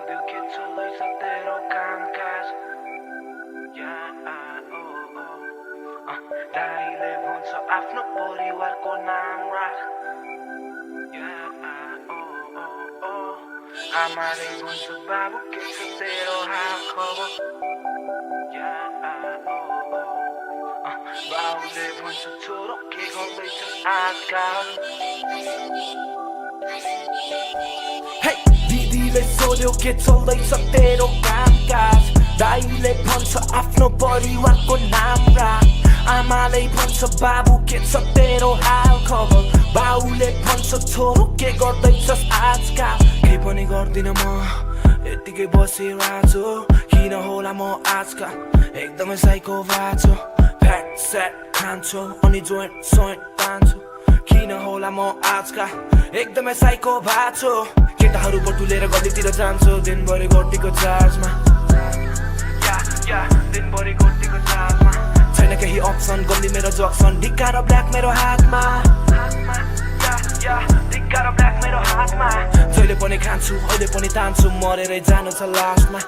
सोध्यो के चल्दैछ तेरो कामकाज दाइले भन्छ आफ्नो परिवारको नाम राख आमाले भन्छ बाबु के छ तेरो हाल खबर बाबुले भन्छ छोरो के गर्दैछ आजकल दिदीले सोध्यो के चल्दैछ तेरो कामकाज दाइले भन्छ आफ्नो परिवारको नाम राख आमाले भन्छ बाबु के छ तेरो हाल खबर बाउले भन्छ छोरो के गर्दैछस् आजकल के पनि गर्दिन म यतिकै बसिरहेछु किन होला म आजकल एकदमै साइको भएको फ्याट स्याट खान्छु अनि जोइन्ट सोइन्ट तान्छु किन होला म आजकल एकदमै साइको भएको केटाहरू बटुलेर गल्लीतिर जान्छु दिनभरि गोटीको चार्जमा दिनभरि गोटीको चार्जमा छैन केही अप्सन गल्ली मेरो जक्सन ढिक्का र ब्ल्याक मेरो हातमा ढिक्का र ब्ल्याक मेरो हातमा जहिले पनि खान्छु अहिले पनि तान्छु मरेरै जानु छ लास्टमा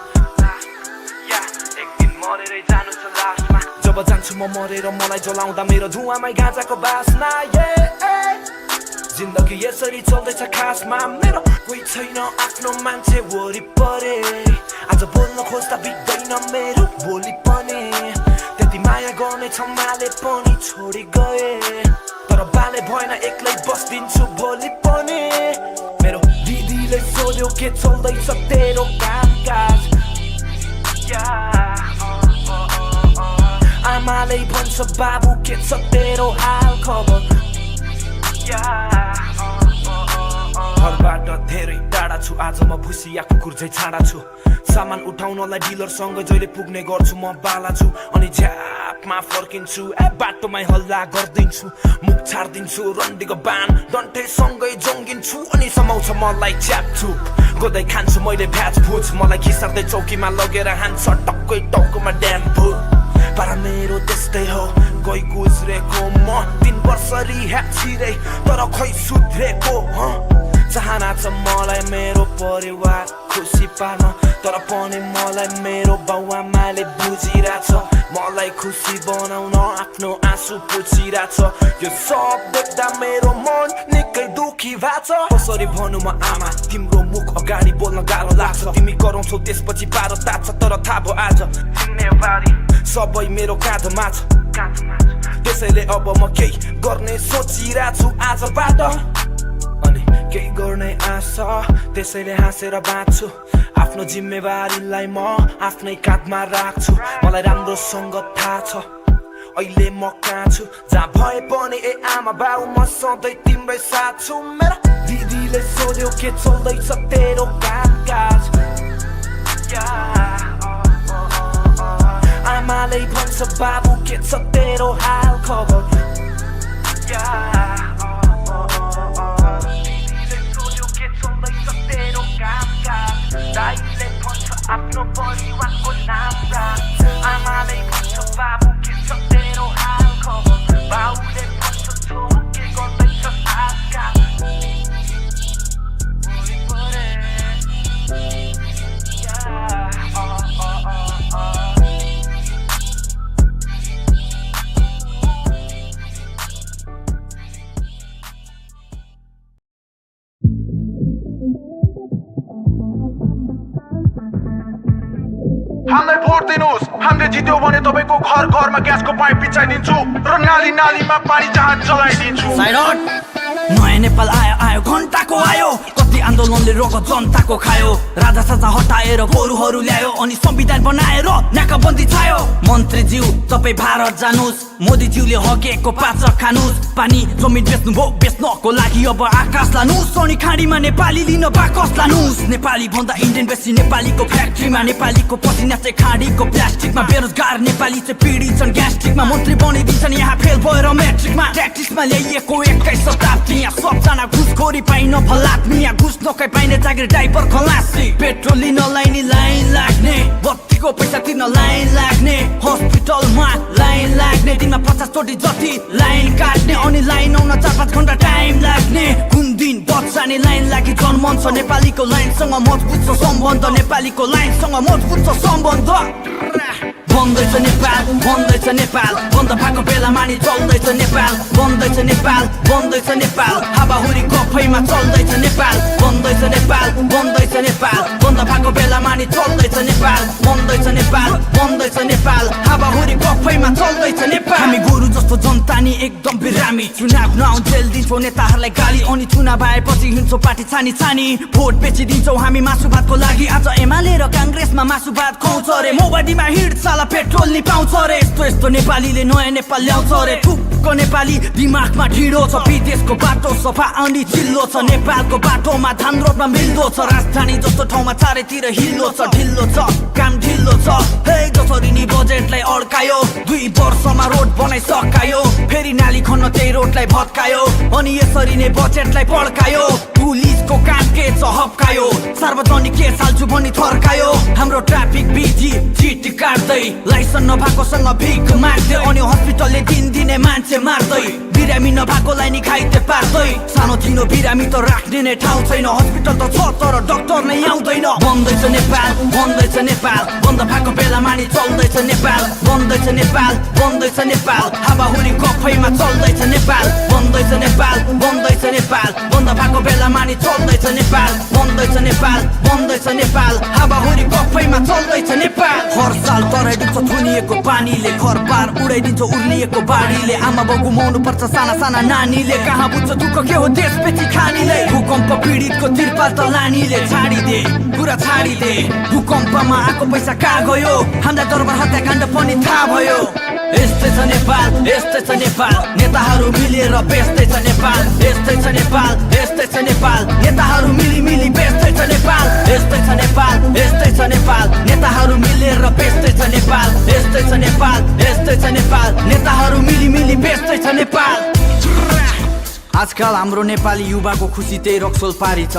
एक दिन मरेरै जानु छ लास्टमा जब जान्छु म मरेर मलाई जलाउँदा मेरो धुवामै गाँजाको बास्ना जिन्दगी यसरी चल्दैछ खासमा मेरो कोही छैन आफ्नो मान्छे वरिपरि आज बोल्न खोज्दा बित्दैन मेरो बोली पनि त्यति माया गर्ने छम्माले पनि छोडी गए तर बाले भएन एक्लै बस्दिन्छु भोलि पनि मेरो दिदीले सोध्यो के चल्दैछ तेरो कामकाज आमाले भन्छ बाबु के छ तेरो हाल खबर घरबाट धेरै टाढा छु आज म भुसिया कुकुर झै छाडा छु सामान उठाउनलाई डिलरसँग जहिले पुग्ने गर्छु म बाला छु अनि झ्यापमा फर्किन्छु बाटोमै हल्ला गरिदिन्छु मुख छाड्दिन्छु रन्डीको बान डन्ठेसँगै जङ्गिन्छु अनि समाउँछ मलाई च्यापचुप गोदै खान्छु मैले भ्याज भुज मलाई खिसार्दै चौकीमा लगेर हान्छ टक्कै टाउकोमा ड्याम भुट पारा मेरो त्यस्तै हो कोही गुज्रेको म 3 वर्ष रिह्याब छिरै तर खै सुध्रेको चाहना छ मलाई मेरो परिवार खुसी पार्न तर पनि मलाई मेरो बाउआमाले बुझिरहेछ मलाई खुसी बनाउन आफ्नो आँसु पुछिरहेछ यो सब देख्दा मेरो मन निकै दुखी भएको छ कसरी भनौँ म आमा तिम्रो मुख अगाडि बोल्न गाह्रो लाग्छ तिमी कराउँछौ त्यसपछि पारो ताछ तर थाहा भयो आज जिम्मेवारी सबै मेरो काँधमा छ त्यसैले अब म केही गर्ने सोचिरहेको छु आजबाट अनि केही गर्ने आशा त्यसैले हाँसेर बाँच्छु आफ्नो जिम्मेवारीलाई म आफ्नै काँधमा राख्छु मलाई राम्रोसँग थाहा छ अहिले म कहाँ छु जहाँ भए पनि आमा बाउ म सधैँ तिम्रै साथ छु मेरो दिदीले सोध्यो के चल्दैछ तेरो कामकाज आमाले भन्छ बाबु के छ तेरो हाल खबर दिदीले सोध्यो के चल्दैछ तेरो कामकाज दाइले भन्छ आफ्नो परिवारको नाम राख आमाले भन्छ बाबु के छ तेरो हाल खबर बाउले भन्छ छोरो के गर्दैछ आजकल हामीलाई भोट दिनुहोस् हामीले जित्यो भने तपाईको घर घरमा ग्यासको पाइप बिछाइदिन्छु र नाली नालीमा पानी जहाज चलाइदिन्छु नयाँ नेपाल आयो घण्टाको आयो कति आन्दोलनले रगत जनताको खायो राजा साजा हटाएर गोरुहरू ल्यायो अनि संविधान बनाएर नाकाबन्दी छायो मन्त्रीज्यू तपाईँ भारत जानुस् मोदीज्यूले हकेको पाच खानुस् पानी जमिन बेच्नु भो बेच्नको लागि अब आकाश लानुस् अनि खाडीमा नेपाली लिन बाकस लानुस् नेपाली भन्दा इन्डियन बेसी नेपालीको फ्याक्ट्रीमा नेपालीको पसिना चाहिँ खाडीको प्लास्टिकमा बेरोजगार नेपाली चाहिँ पीडित छन् ग्यास्ट्रिकमा मन्त्री बनिदिन्छन् यहाँ फेल भएर म्याट्रिकमा ट्याक्टिसमा ल्याइएको 21 शताब्दी यहाँ सबजना घुसखोरी पाइन फलात्मी यहाँ घुस नखाइ पाइने जागिर ड्राइभर खलासी पेट्रोल लिनलाई नि लाइन लाग्ने बत्ती औषधिको पैसा तिर्न लाइन लाग्ने हस्पिटलमा लाइन लाग्ने दिनमा 50 चोटि जति लाइन काट्ने अनि लाइन आउन 4-5 घण्टा टाइम लाग्ने कुन दिन बच्चा नि लाइन लागि जन्मन्छ नेपालीको लाइनसँग मजबुत छ सम्बन्ध नेपालीको लाइनसँग मजबुत छ सम्बन्ध बन्दैछ नेपाल बन्दैछ नेपाल बन्द भएको बेलामा नि चल्दैछ नेपाल बन्दैछ नेपाल बन्दैछ नेपाल हावाहुरी गफैमा चल्दैछ नेपाल बन्दैछ नेपाल बन्दैछ नेपाल बन्द भएको बेलामा नि चल्दैछ नेपाल बन्दैछ नेपाल बन्दैछ नेपाल हावाहुरी गफैमा चल्दैछ नेपाल हामी गोरु जस्तो जनता नि एकदम बिरामी चुनाव नआउन्जेल दिन्छौ नेताहरूलाई गाली अनि चुनाव आएपछि हिँड्छौ पार्टी छानी छानी भोट बेचिदिन्छौ हामी मासु भातको लागि आज एमाले र काङ्ग्रेसमा मासु भात खुवाउँछ रे मोबाडीमा हिँड्छ पेट्रोल नि पाउँछ रे यस्तो यस्तो नेपालीले नयाँ नेपाल ल्याउँछ रे ठुक्क नेपाली दिमागमा ढिँडो छ विदेशको बाटो सफा अनि चिल्लो छ नेपालको बाटोमा धान रोडमा मिल्दो छ राजधानी जस्तो ठाउँमा चारैतिर हिल्लो छ ढिल्लो छ काम ढिल्लो छ हे जसरी नि बजेटलाई अड्कायो 2 वर्षमा रोड बनाइ सकायो फेरि नाली खन्न त्यही रोडलाई भत्कायो अनि यसरी नै बजेटलाई पड्कायो पुलिसको काम के छ हप्कायो सार्वजनिक केस हाल्छु भनी थर्कायो हाम्रो ट्राफिक बिजी चिट काट्दै लाइसेन्स नभएकोसँग भिख माग्दै अनि हस्पिटलले दिनदिनै मान्छे मार्दै बिरामी नभएकोलाई नि खाइते पार्दै सानो तिनो बिरामी त राख्ने नै ठाउँ छैन हस्पिटल त छ तर डाक्टर नै आउँदैन बन्दैछ नेपाल बन्दैछ नेपाल बन्द भएको बेलामा नि चल्दैछ नेपाल बन्दैछ नेपाल बन्दैछ नेपाल हावाहुरी गफैमा चल्दैछ नेपाल बन्दैछ नेपाल बन्दैछ नेपाल बन्द भएको बेलामा नि चल्दैछ नेपाल बन्दैछ नेपाल बन्दैछ नेपाल हावाहुरी गफैमा चल्दैछ नेपाल हर साल तराइदिन्छ थुनिएको पानीले घरबार उडाइदिन्छ उर्लिएको बाढीले आमा बाउ गुमाउनु पर्छ साना साना नानीले कहाँ बुझ्छ दुःख के हो देशपेची खानीले भूकम्प पीडितको तिरपाल त लानीले छाडिदे कुरा छाडिदे भूकम्पमा आएको पैसा कहाँ गयो हामीलाई दरबार हत्याकाण्ड पनि थाहा भयो यस्तै छ नेपाल यस्तै छ नेपाल नेताहरू मिलेर बेच्दै छ नेपाल यस्तै छ नेपाल यस्तै छ नेपाल नेताहरू मिली मिली बेच्दै छ नेपाल यस्तै छ नेपाल यस्तै छ नेपाल नेताहरू मिलेर बेच्दै छ नेपाल यस्तै छ नेपाल यस्तै छ नेपाल नेताहरू मिली मिली बेच्दै छ नेपाल आजकल हाम्रो नेपाली युवाको खुसी त्यही रक्सोल पारी छ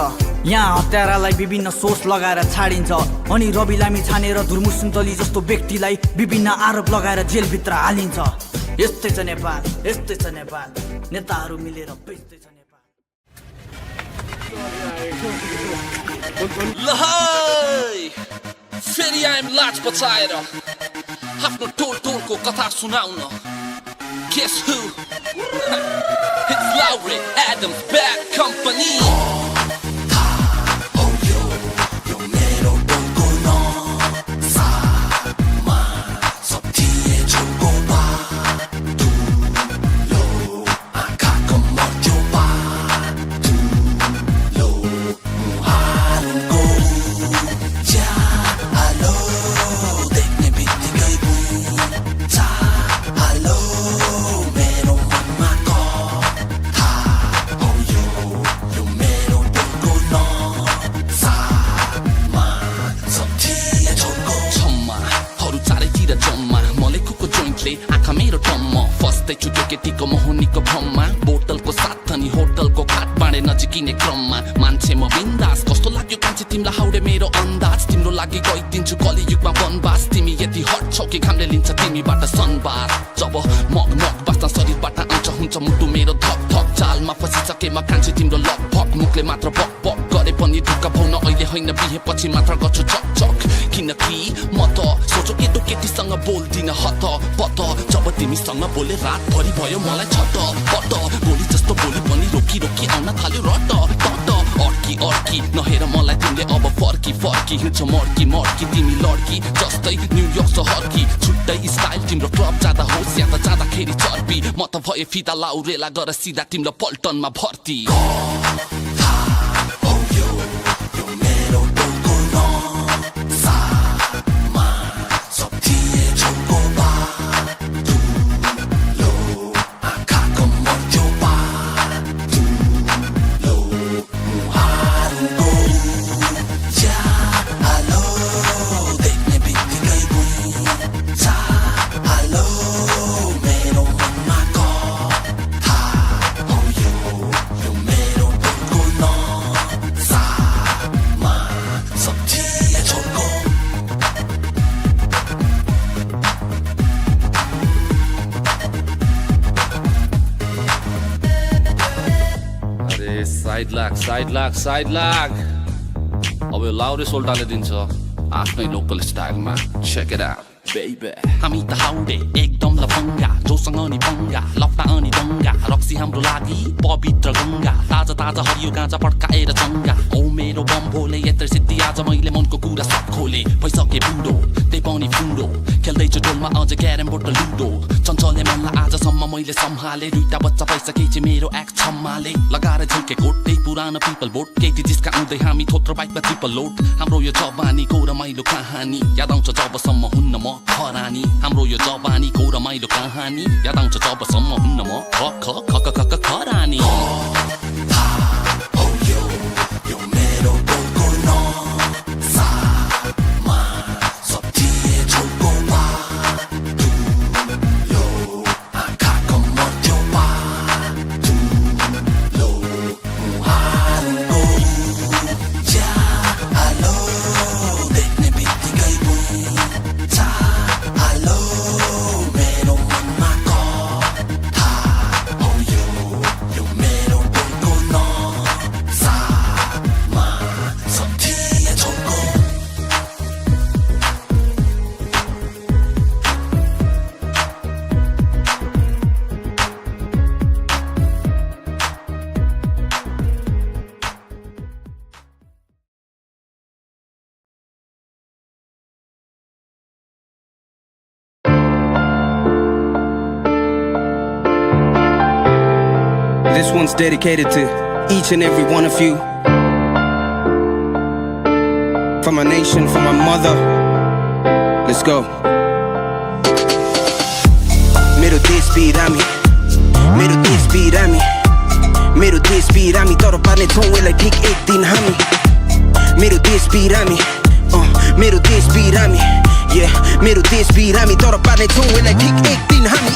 यहाँ हत्यारालाई विभिन्न सोच लगाएर छाडिन्छ अनि रवि लामी छानेर धुर्मु सुन्तली जस्तो व्यक्तिलाई विभिन्न आरोप लगाएर जेलभित्र हालिन्छ यस्तै छ नेपाल यस्तै छ नेपाल नेताहरू मिलेर बेच्दै छ नेपाल फेरि आइम लाज बचाएर आफ्नो टोलको कथा सुनाउन Guess who? It's Lowry Adams Bad Company. आँखा मेरो टम्म फस्दै छुट्यो केटीको मोहनीको भ्रममा बोतलको साथ अनि होटलको खाट बाँडे नजिकिने क्रममा मान्छे म बिन्दास कस्तो लाग्यो कान्छे तिमीलाई हाउडे मेरो अन्दाज तिम्रो लागि गइदिन्छु कलियुगमा वनवास तिमी यति हट छौ कि घामले लिन्छ तिमीबाट सनबार जब मग मग बास्ता शरीरबाट आउँछ हुन्छ मुटु मेरो धक धक चालमा फसिसकेमा कान्छे तिम्रो लक भक मुखले मात्र बक बक गरे पनि ढुक्का पाउन अहिले होइन बिहे पछि मात्र गर्छु चक चक किनकि म त सोचो केटो केटीसँग बोल्दिन हत पत जब तिमीसँग बोले रातभरि भयो मलाई छत पत बोली जस्तो बोली पनि रोकी रोकी आउन थाल्यो रट टट अड्की अड्की नहेर मलाई तिमीले अब फर्की फर्की हिँड्छ मर्की मर्की तिमी लड्की जस्तै न्युयोर्क सहरकी छुट्टै स्टाइल तिम्रो क्लब जाँदा होस् या त जाँदाखेरि चर्पी म त भए फिदा लाउरेला गर सिधा तिम्रो पल्टनमा भर्ती साइड लाग अब यो लाउरे सोल्टाले दिन्छ आफ्नै लोकल स्टाइलमा चेक इट आउट बेबी हामी त हाउडे एकदम लफङ्गा जोसँग नि पंगा लप्टा अनि दङ्गा रक्सी हाम्रो लागि पवित्र गङ्गा ताजा ताजा हरियो गाँजा पड्काएर चङ्गा ओ मेरो बम्बोले यत्र सिद्धि आज मैले मनको कुरा सब खोले भइसके बुढो त्यही पनि फुडो खेल्दैछु टोलमा अझ क्यारम बोर्ड र लुडो चञ्चलले मनलाई आजसम्म मैले सम्हाले दुईटा बच्चा भइसकेपछि मेरो एक्स छम्माले लगाएर झुके कोट त्यही पुरानो पिपल बोट केटी जिस्का आउँदै हामी थोत्रो बाइकमा ट्रिपल लोड हाम्रो यो जवानीको रमाइलो कहानी याद आउँछ जबसम्म हुन्न म खरानी हाम्रो यो जवानीको रमाइलो कहानी याद आउँछ जबसम्म हुन्न म खरानी This one's dedicated to each and every one of you. For my nation, for my mother. Let's go. मेरो देश बिरामी मेरो देश बिरामी मेरो देश बिरामी तर पार्ने छौँ यसलाई ठिक एक दिन हामी मेरो देश बिरामी मेरो देश बिरामी मेरो देश बिरामी तर पार्ने छौँ यसलाई ठिक एक दिन हामी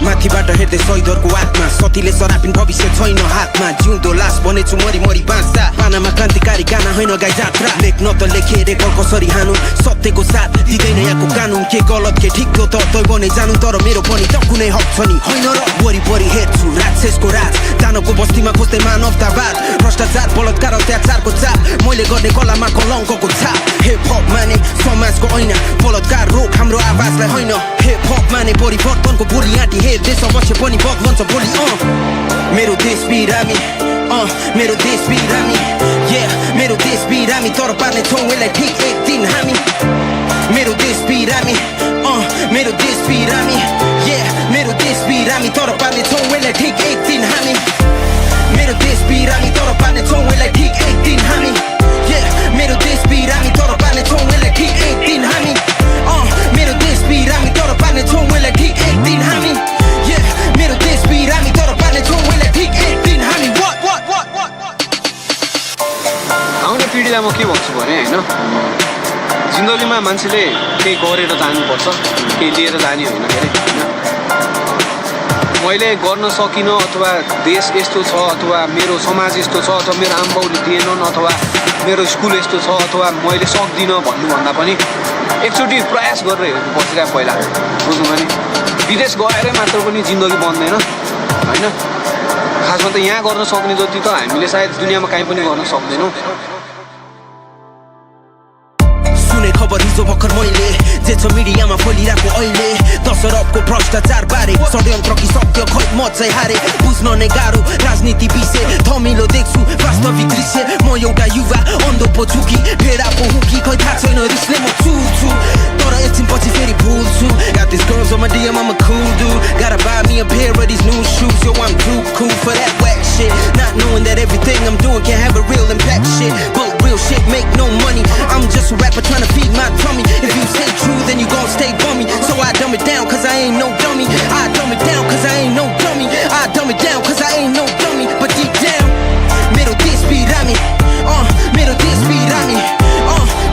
माथिबाट हेर्दै शहीदहरूको आत्मा सतीले सरापिन भविष्य छैन हातमा जिउँदो लास बनेछु मरी मरी बाँच्दा पानामा क्रान्तिकारी गाना होइन गाई जात्रा लेख्न त लेखे रेकर्ड कसरी हानु सत्यको साथ दिँदैन यहाँको कानुन के गलत के ठिक हो त तै बने जानु तर मेरो पनि त कुनै हक छ नि होइन र वरिपरि हेर्छु राक्षसको राज दानवको बस्तीमा खोज्दै मानवतावाद भ्रष्टाचार बलात्कार अत्याचारको चाप मैले गर्ने कलामा कलङ्कको छाप हिप हप माने समाजको ऐना बलात्कार रोक हाम्रो आवाजलाई होइन हिप हप माने परिवर्तनको बोली आँटी हे देश अवश्य पनि बदलन्छ भोलि मेरो देश बिरामी मेरो देश बिरामी मेरो देश बिरामी तर पार्ने छौँ यसलाई ठिक एक दिन हामी मेरो देश बिरामी मेरो देश बिरामी मेरो देश बिरामी तर पार्ने छौँ यसलाई ठिक एक दिन हामी मेरो देश बिरामी तर पार्ने छौँ यसलाई ठिक एक दिन हामी मेरो देश बिरामी तर पार्ने छौँ यसलाई ठिक एक दिन हामी मेरो देश बिरामी तर पार्ने छौँ यसलाई ठिक एक दिन हामी मेरो देश बिरामी तर पार्ने छौँ यसलाई ठिक एक दिन हामी आउने पिँढीलाई म के भन्छु भने होइन जिन्दगीमा मान्छेले केही गरेर जानुपर्छ केही लिएर जाने होइन के अरे होइन मैले गर्न सकिनँ अथवा देश यस्तो छ अथवा मेरो समाज यस्तो छ अथवा मेरो आमाबाउले दिएनन् अथवा मेरो स्कुल यस्तो छ अथवा मैले सक्दिनँ भन्नुभन्दा पनि एकचोटि प्रयास गरेर हेर्नुपर्छ क्या पहिला बुझ्नुभयो नि विदेश गएरै मात्र पनि जिन्दगी बन्दैन होइन खासमा त यहाँ गर्न सक्ने जति त हामीले सायद दुनियाँमा काहीँ पनि गर्न सक्दैनौँ खबर हिजो भर्खर मैले जे छ मिडियामा फैलिरहेको अहिले 10 अरबको भ्रष्टाचार बारे षड्यन्त्र कि सत्य खै म चाहिँ हारे बुझ्न नै गाह्रो राजनीति विषय धमिलो देख्छु वास्तविक दृश्य म एउटा युवा अन्धो पो छु कि भेडा पो हुँ कि खै थाहा छैन रिसले म छु तर एकछिनपछि फेरि भुल्छु Got these girls on my DM, I'm a cool dude Gotta buy me a pair of these new shoes Yo, I'm too cool for that whack shit Not knowing that everything I'm doing can have a real impact shit But real shit make no money I'm just a rapper trying to feed my tummy If you say true, then you gon' stay bummy So I dumb it down cause I ain't no dummy I dumb it down cause I ain't no dummy I dumb it down cause I ain't no dummy But deep down मेरो देश बिरामी मेरो देश बिरामी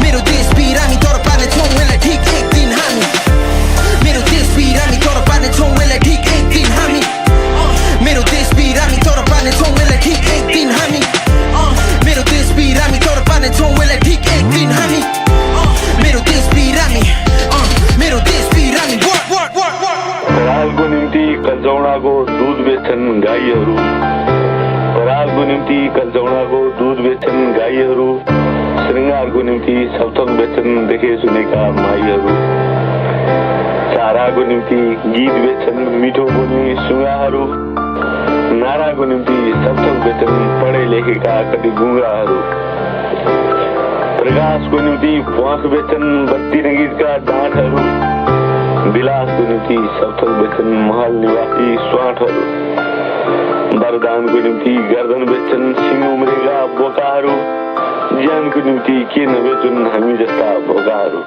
मेरो देश बिरामी तर पार्ने छौँ यसलाई ठिक एक दिन हामी मेरो देश बिरामी तर पार्ने छौँ यसलाई ठिक एक दिन हामी मेरो देश बिरामी तर पार्ने छौँ यसलाई ठिक एक दिन हामी मेरो देश बिरामी तर पार्ने छौँ यसलाई ठिक एक दिन हामी मेरो देश बिरामी मेरो देश बिरामी रालको निम्ति कजौडाको दुध बेच्छन् गाईहरू रालको निम्ति निम्ति कल्चौडाको दुध बेच्छन् गाईहरू श्रृङ्गारको निम्ति सप्तक बेच्छन् देखे सुनेका माईहरू चाराको निम्ति गीत बेच्छन् मिठो बोल्ने सुगाहरू नाराको निम्ति सप्तक बेच्छन् पढे लेखेका कति गुङ्गाहरू प्रकाशको निम्ति प्वाख बेच्छन् बत्ती रङ्गीतका डाँठहरू विलासको निम्ति सप्तक बेच्छन् महल निवासी स्वाटहरू वरदानको निम्ति गर्दन बेच्छन् सिङ उम्रेका बोकाहरू ज्यानको निम्ति के नबेचुन् हामी जस्ता बोकाहरू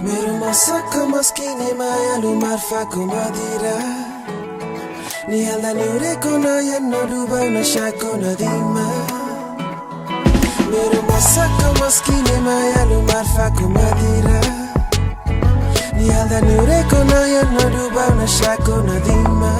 मेरो मसक्क मस्किने मायालु मार्फाको मदिरा निहाल्दा निहुरेको नयन नडुबाउ नसाको नदीमा मेरो मसक्क मस्किने मायालु मार्फाको मदिरा निहाल्दा निहुरेको नयन नडुबाउ नसाको नदीमा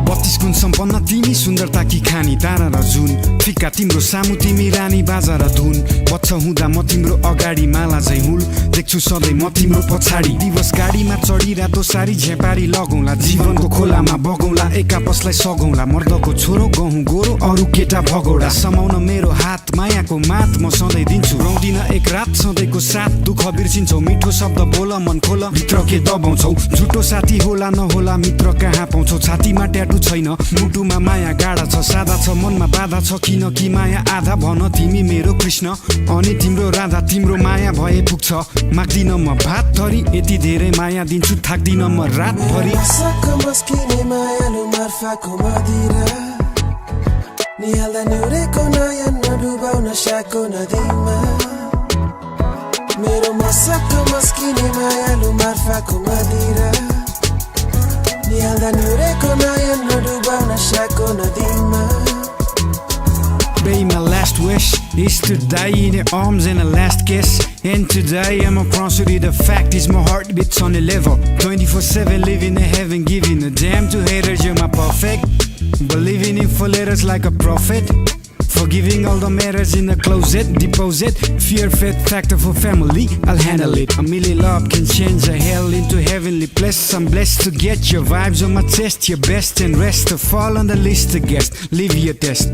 32 गुण सम्पन्न तिमी सुन्दरता कि खानी तारा र जुन फिक्का तिम्रो सामु तिमी रानी बाजा र धुन बच्चा हुँदा म तिम्रो अगाडि माला झै हुल देख्छु सधैँ म तिम्रो पछाडि दिवस गाडीमा चढी रातो सारी झेपारी लगौँला जीवनको खोलामा बगौँला एक आपसलाई सगौँला मर्दको छोरो गहुँ गोरो अरू केटा भगौडा समाउन मेरो हात मायाको मात म सधैँ दिन्छु रौदिन एक रात सधैँको साथ दुःख बिर्सिन्छौ मिठो शब्द बोल मन खोल भित्र के दबाउँछौ झुटो साथी होला नहोला मित्र कहाँ पाउँछौ छातीमा ट्याटु छैन मुटुमा माया गाडा छ सादा छ मनमा बाधा छ किन कि माया आधा भन तिमी मेरो कृष्ण अनि तिम्रो राधा तिम्रो माया भए पुग्छ माग्दिन म भात थरी यति धेरै माया दिन्छु थाक्दिन म रात भरि मसक्क मस्किने मायालु मार्फाको मदिरा निहाल्दा निहुरेको नयन नडुबाउ नसाको नदीमा मेरो मसक्क मस्किने मायालु मार्फाको मदिरा निहाल्दा निहुरेको नयन नडुबाउ नसाको नदीमा Baby, my last wish is to die in your arms and a last kiss. And today I'm a prostitute. The fact is my heart beats on the level 24/7 living in heaven, giving a damn to haters. You're my perfect, believing in 4 letters like a prophet. Forgiving all the matters in the closet, deposit. Fear, faith, factor for family, I'll handle it. A million love can change a hell into heavenly place. I'm blessed to get your vibes on my chest. Your best and rest to fall on the list to guess. Leave your test.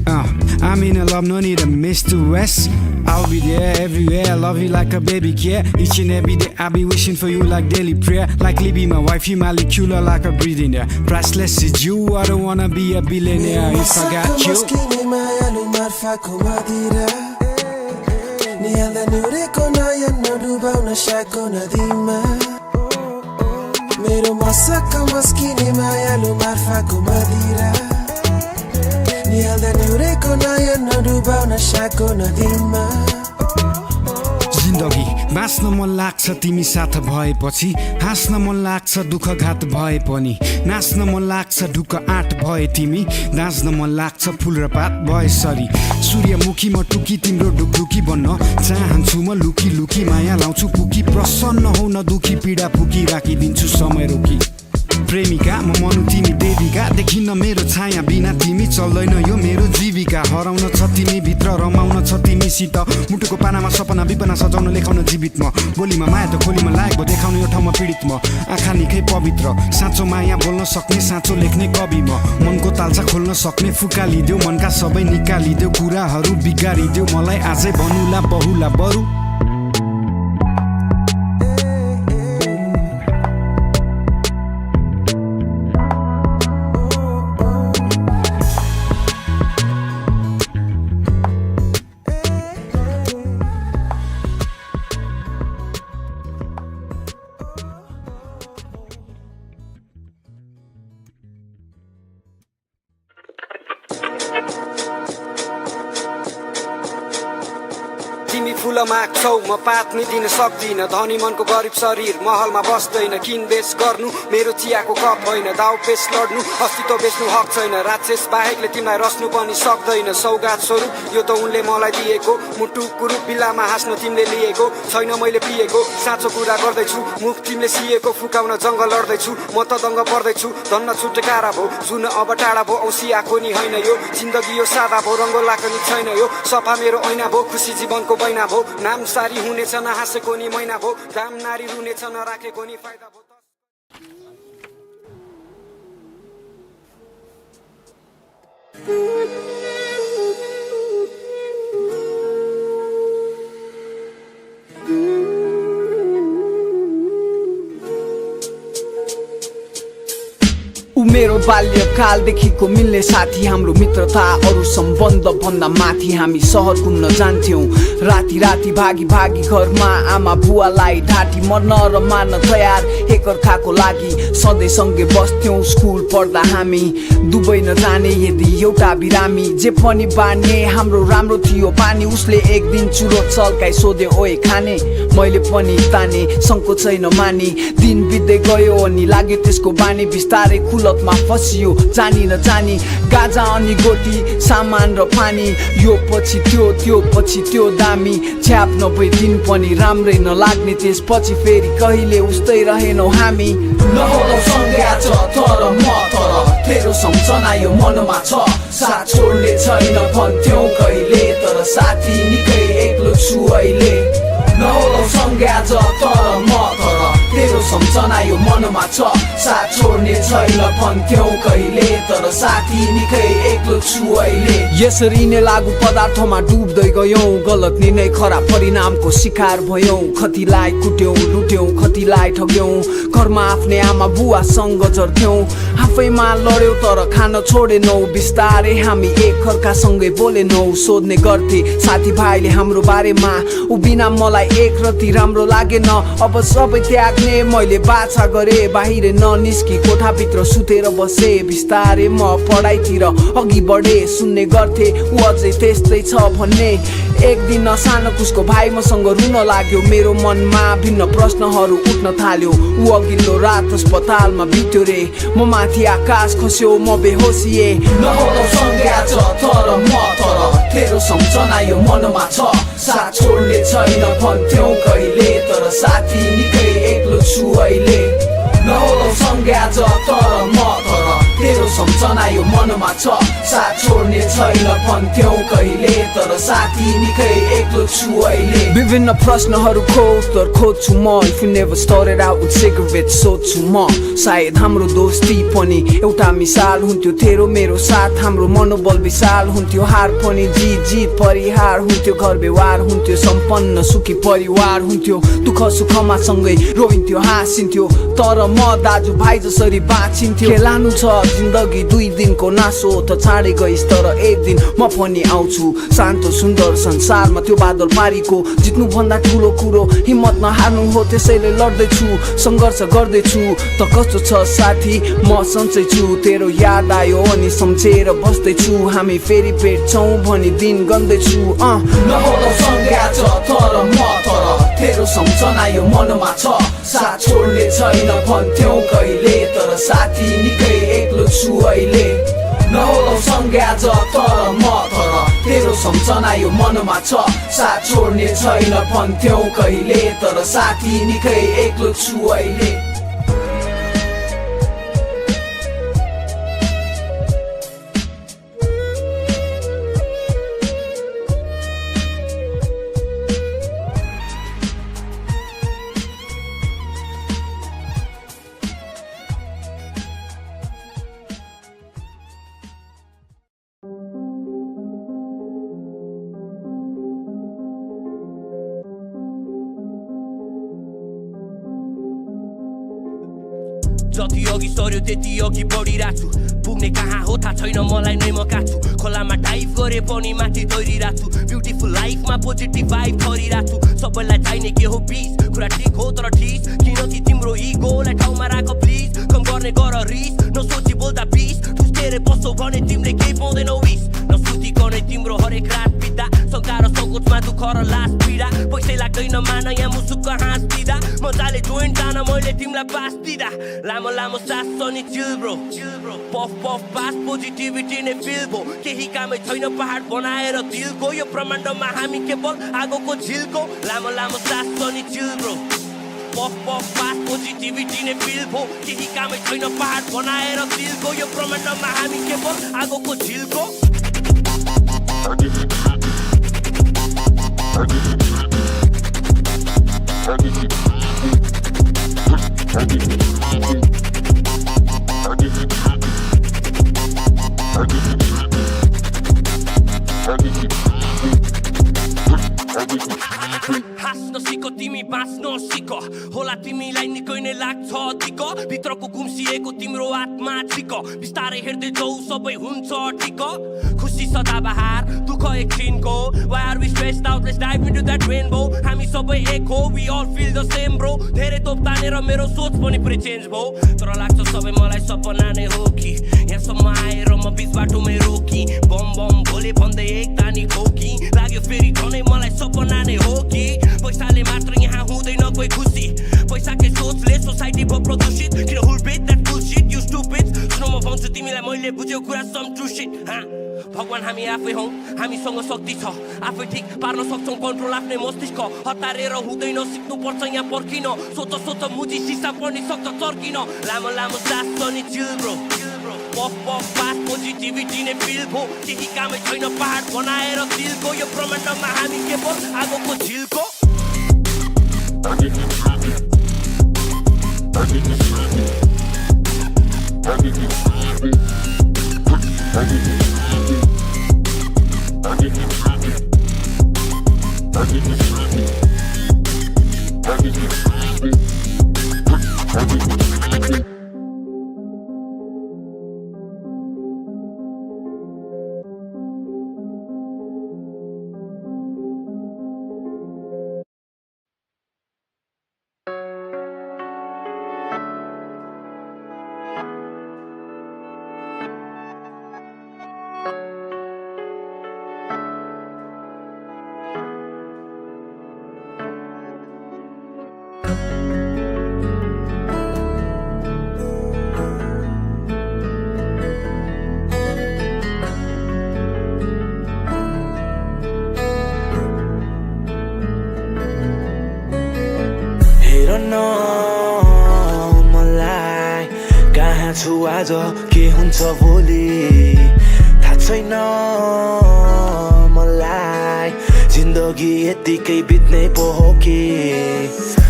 I'm in a love, no need a Mr. West. I'll be there everywhere, I love you like a baby care. Each and every day I'll be wishing for you like daily prayer. Like Libby, my wifey, molecular like a breathing air. Priceless is you, I don't wanna be a billionaire if I got you. मार्फाको मदिरा निहाल्दा निहुरेको नयन नडुबाउ नसाको नदीमा मेरो मसक्क मस्किने मायालु मार्फाको मदिरा निहाल्दा निहुरेको नयन नडुबाउ नसाको नदीमा जिन्दगी बाँच्न मन लाग्छ तिमी साथ भएपछि हाँस्न मन लाग्छ दुःख घात भए पनि नाच्न मन लाग्छ ढुक्क आँट भए तिमी नाच्न मन लाग्छ फुल र पात भए सरी सूर्यमुखी म टुकी तिम्रो ढुकढुकी बन्न चाहन्छु म लुकी लुकी माया लाउँछु पुकी प्रसन्न हो न दुखी पीडा फुकी राखिदिन्छु समय रोकी प्रेमिका म मनु तिमी देविका देखिन्न मेरो छाया बिना तिमी चल्दैन यो मेरो जीविका हराउन छ तिमी भित्र रमाउन छ तिमीसित मुटुको पानामा सपना विपना सजाउन लेखाउन जीवित म बोलीमा माया त खोलीमा लागेको देखाउन यो ठाउँमा पीडित म आँखा निकै पवित्र साँचो माया बोल्न सक्ने साँचो लेख्ने कवि म मनको तालचा खोल्न सक्ने फुकालिदेऊ मनका सबै निकालिदेऊ कुराहरू बिगारिदेऊ मलाई आजै बनुला बहुला बरु फुल माग्छौ म पात नि दिन सक्दिन धनी मनको गरिब शरीर महलमा बस्दैन किनबेच गर्नु मेरो चियाको कप होइन दाउ पेस लड्नु अस्तित्व बेच्नु हक छैन राक्षस बाहेकले तिमीलाई रस्नु पनि सक्दैन सौगात स्वरूप यो त उनले मलाई दिएको मुटु कुरु बिलामा हाँस्न तिमीले लिएको छैन मैले पिएको साँचो कुरा गर्दैछु मुख तिमीले सिएको फुकाउन जङ्गल लड्दैछु म त दङ्ग पर्दैछु धन्न छुटकारा भो जुन अब टाढा भो औँसियाको नि होइन यो जिन्दगी यो सादा भो रङ्गो लाग्ने नि छैन यो सफा मेरो ऐना भो खुसी जीवनको बैना भो नाम सारी हुनेछ नहाँसेको नि मैना भो दाम नारी रुनेछ नराखेको नि फाइदा भो मेरो बाल्यकालदेखिको मिल्ने साथी हाम्रो मित्रता अरू सम्बन्ध भन्दा माथि हामी सहर घुम्न जान्थ्यौं राति राति भागी भागी घरमा आमा बुवालाई ढाँटी मर्न र मार्न तयार एकअर्काको लागि सधैँ सँगै बस्थ्यौं स्कुल पढ्दा हामी दुबई नजाने यदि एउटा बिरामी जे पनि बाँड्ने हाम्रो राम्रो थियो पानी उसले एक दिन चुरो चल्काई सोधे ओए खाने मैले पनि ताने संकोचै नमानी दिन बित्दै गयो अनि लाग्यो त्यसको बानी बिस्तारै कुलतमा फसियो जानी नजानी गाजा अनि गोटी सामान र पानी यो पछि त्यो पछि त्यो दामी छ्याप नभई दिन पनि राम्रै नलाग्ने त्यसपछि फेरि कहिले उस्तै रहेनौ हामी नहोलौ सँगै आज तर म तर तेरो सम्झना यो मनमा छ साथ छोड्ने छैन भन्थ्यौ कहिले तर साथी निकै एक्लो छु अहिले नहोलौ सँगै आज तर म तर तेरो सम्झना यो मनमा छ साथ छोड्ने छैन भन्थ्यौ कहिले तर साथी निकै एक्लो छु अहिले यसरी नै लागु पदार्थमा डुब्दै गयौं गलत निर्णय खराब परिणामको शिकार भयौं कतिलाई कुट्यौं लुट्यौं कतिलाई ठग्यौं घरमा आफ्नै आमा बुवासँग जर्थ्यौं आफैमा लड्यौं तर खान छोडेनौ बिस्तारै हामी एकअर्कासँगै बोलेनौ सोध्ने गर्थे साथीभाइले हाम्रो बारेमा उ बिना मलाई एक रति राम्रो लागेन अब सबै त्याग्ने मैले बाछा गरे बाहिर ननिस्की कोठाभित्र सुतेर बसे बिस्तारै म पढाइतिर अघि बढे सुन्ने गर्थे उ अझै त्यस्तै छ भन्ने एक दिन सानो कुसको भाइ मसँग रुन लाग्यो मेरो मनमा भिन्न प्रश्नहरू उठ्न थाल्यो उ अघिल्लो रात अस्पतालमा बित्यो रे म माथि आकाश खस्यो म बेहोसिए नहोलौ सँगै आज तर म तर तेरो सम्झना यो मनमा छ साथ छोड्ने छैन भन्थ्यौ कहिले तर साथी निकै एक्लो छु अहिले नहोलौ सँगै आज तर म तर तेरो सम्झना यो मनमा छ साथ छोड्ने छैन भन्थ्यौ कहिले तर साथी निकै एक्लो छु अहिले विभिन्न प्रश्नहरू खोज्छु म if you never started out with cigarettes सोध्छु म सायद हाम्रो दोस्ती पनि एउटा मिसाल हुन्थ्यो तेरो मेरो साथ हाम्रो मनोबल विशाल हुन्थ्यो हार पनि जित परिहार हुन्थ्यो घर व्यवहार हुन्थ्यो सम्पन्न सुखी परिवार हुन्थ्यो दुःख सुखमा सँगै रोइन्थ्यो हाँसिन्थ्यो तर म दाजु भाइ जसरी बाँचिन्थ्यो खेलानु छ जिन्दगी 2 दिनको नासो त छाडे गइस तर एक दिन म पनि आउँछु शान्त सुन्दर संसारमा त्यो बादल पारीको जित्नु भन्दा ठुलो कुरो हिम्मत नहार्नु हो त्यसैले लड्दैछु संघर्ष गर्दैछु त कस्तो छ साथी म सन्चै छु तेरो याद आयो अनि सम्झेर बस्दैछु हामी फेरि भेट्छौं भनी दिन गन्दैछु नहोलौ सँगै आज तर म तर तेरो सम्झना यो मनमा छ साथ छोड्ने छैन भन्थ्यौ कहिले तर साथी निकै एक्लो छु अहिले नहोलौ सँगै आज तर म तर तेरो सम्झना यो मनमा छ साथ छोड्ने छैन भन्थ्यौ कहिले तर साथी निकै एक्लो छु अहिले जति अघि सर्यो त्यति अघि बढिराछु पुग्ने कहाँ हो थाहा छैन मलाई नै म काछु खोलामा डाइभ गरे पनि माथि तैरिराछु ब्युटिफुल लाइफमा पोजिटिभ भाइब गरिराछु सबैलाई चाहिने के हो पिस कुरा ठिक हो तर ठिस किन कि तिम्रो इगोलाई ठाउँमा राख प्लिज कम गर्ने गर रिस नसोची बोल्दा पिस ठुस्केर बस्छौ भने तिमीले केही पाउँदैनौ विस नसुतिकनै तिम्रो हरेक रात बित्दा शङ्का र सङ्कोचमा दुःख र लास पीडा लाग्दैन मान यहाँ मुसुक्क हाँस्दिँदा मजाले जोइन्ट जान मैले तिमीलाई पास दिँदा लामो लामो सास छ नि chill bro puff puff pass positivity नै फिल भो केही कामै छैन पहाड बनाएर दिलको यो ब्रह्माण्डमा हामी केवल आगोको झिल्को लामो लामो सास छ नि chill bro puff puff pass positivity नै फिल भो केही कामै छैन पहाड बनाएर दिलको यो ब्रह्माण्डमा हामी केवल आगोको झिल्को हाँस्न सिक तिमी बाँच्न सिक होला तिमीलाई निकै नै लाग्छ टिक भित्रको गुम्सिएको तिम्रो आत्मा छिक बिस्तारै हेर्दै जाऊ सबै हुन्छ टिक खुसी सदाबहार दुःख एकछिनको Why are we stressed out? Let's dive into that rainbow हामी सबै एक हो We all feel the same bro धेरै तोप तानेर मेरो सोच पनि पुरै चेन्ज भयो तर लाग्छ सबै मलाई सपना नै हो कि यहाँसम्म आएर म बिच बाटोमै रोकी बम बम भोले भन्दै एक तानी खोकी लाग्यो फेरि झनै मलाई सपना नै हो कि पैसाले मात्र यहाँ हुँदैन कोही खुसी पैसाकै सोचले सोसाइटी भयो प्रदूषित किन हुलबेट द्याट बुलशिट यु स्टुपिड सुन म भन्छु तिमीलाई मैले बुझ्यो कुरा सम ट्रु सिट भगवान हामी आफै हौ हामीसँग शक्ति छ आफै ठिक पार्न सक्छौँ कन्ट्रोल आफ्नै मस्तिष्क हतारेर हुँदैन सिक्नुपर्छ यहाँ पर्खिन सोच मुजी सिसा पर्ने सक्छ चर्किन लामो लामो सास छ नि chill bro puff puff pass positivity नै फिल भो केही कामै छैन पहाड बनाएर दिलको यो ब्रह्माण्डमा हामी केवल आगोको झिल्को छु आज के हुन्छ भोलि थाहा छैन मलाई जिन्दगी यतिकै बित्ने पो हो कि